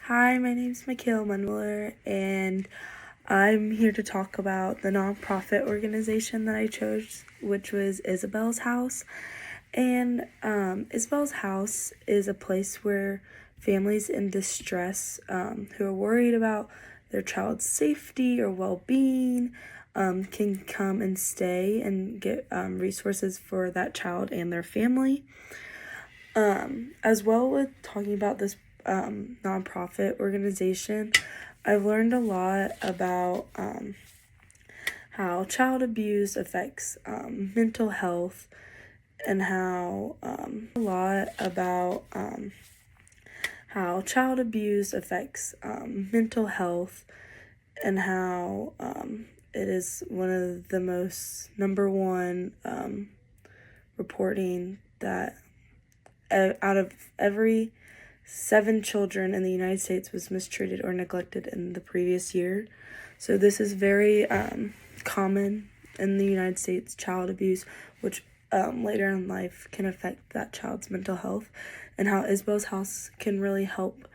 Hi, my name's Mikhail Munmiller, and I'm here to talk about the nonprofit organization that I chose, which was Isabel's House. And Isabel's House is a place where families in distress who are worried about their child's safety or well-being can come and stay and get resources for that child and their family. As well with talking about this nonprofit organization, I've learned a lot about how child abuse affects mental health, and how how child abuse affects mental health, and how it is one of the most number one reporting that out of every 7 children in the United States was mistreated or neglected in the previous year. So this is very common in the United States, child abuse, which later in life can affect that child's mental health, and how Isabel's House can really help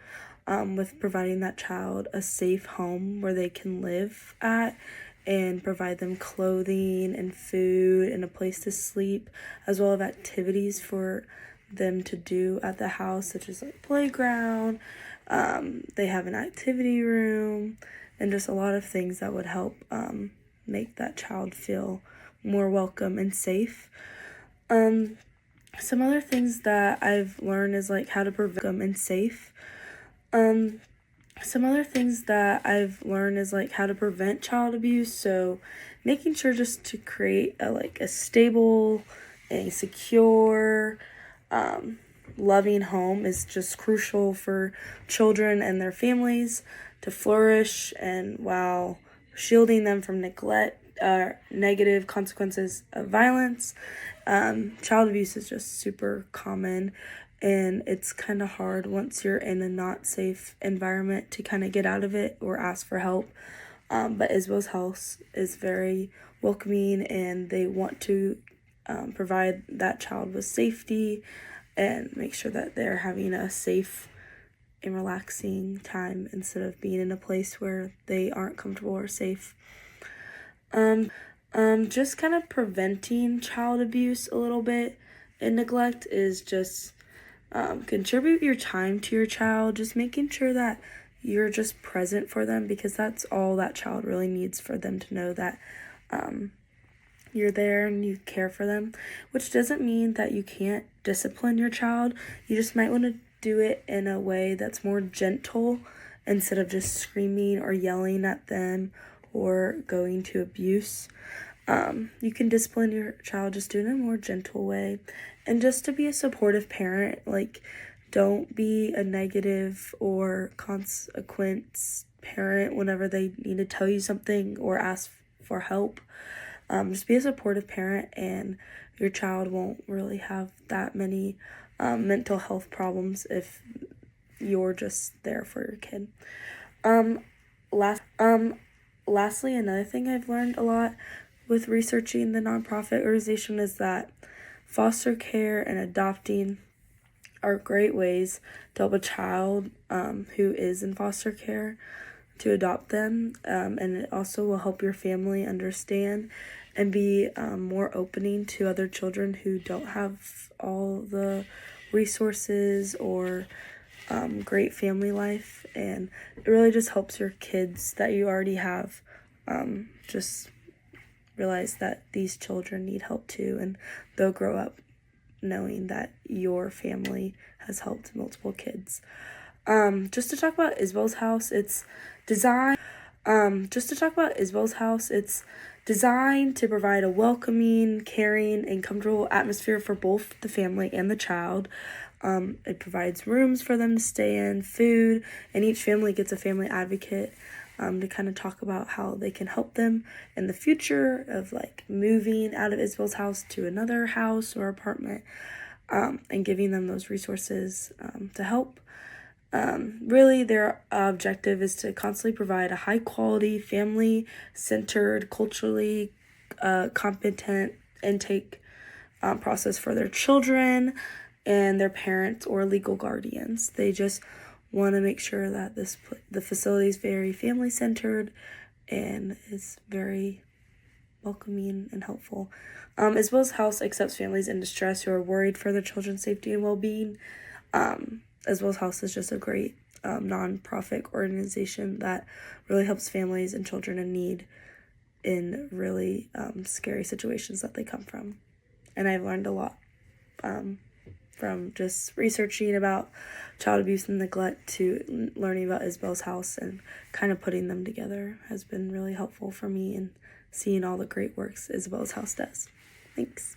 with providing that child a safe home where they can live at, and provide them clothing and food and a place to sleep, as well as activities for them to do at the house, such as like playground. They have an activity room, and just a lot of things that would help make that child feel more welcome and safe. Some other things that I've learned is like how to prevent and safe. Some other things that I've learned is like how to prevent child abuse. So making sure just to create a stable and secure, loving home is just crucial for children and their families to flourish, and while shielding them from neglect, negative consequences of violence. Child abuse is just super common, and it's kind of hard once you're in a not safe environment to kind of get out of it or ask for help. But Isabel's House is very welcoming, and they want to provide that child with safety and make sure that they're having a safe and relaxing time instead of being in a place where they aren't comfortable or safe. Just kind of preventing child abuse a little bit and neglect is just contribute your time to your child, just making sure that you're just present for them, because that's all that child really needs, for them to know that you're there and you care for them, which doesn't mean that you can't discipline your child. You just might want to do it in a way that's more gentle instead of just screaming or yelling at them or going to abuse. You can discipline your child just doing it in a more gentle way, and just to be a supportive parent. Like, don't be a negative or consequence parent whenever they need to tell you something or ask for help. Just be a supportive parent, and your child won't really have that many mental health problems if you're just there for your kid. Lastly, another thing I've learned a lot with researching the nonprofit organization is that foster care and adopting are great ways to help a child who is in foster care to adopt them, and it also will help your family understand and be more opening to other children who don't have all the resources or great family life, and it really just helps your kids that you already have just realize that these children need help too, and they'll grow up knowing that your family has helped multiple kids. Just to talk about Isabel's House, it's designed to provide a welcoming, caring, and comfortable atmosphere for both the family and the child. It provides rooms for them to stay in, food, and each family gets a family advocate to kind of talk about how they can help them in the future of like moving out of Isabel's house to another house or apartment, and giving them those resources to help. Really, their objective is to constantly provide a high-quality, family-centered, culturally competent intake process for their children and their parents or legal guardians. They just want to make sure that the facility is very family centered and is very welcoming and helpful. Isabel's House accepts families in distress who are worried for their children's safety and well-being. Isabel's House is just a great non-profit organization that really helps families and children in need in really scary situations that they come from. And I've learned a lot from just researching about child abuse and neglect to learning about Isabel's House, and kind of putting them together has been really helpful for me, and seeing all the great works Isabel's House does. Thanks.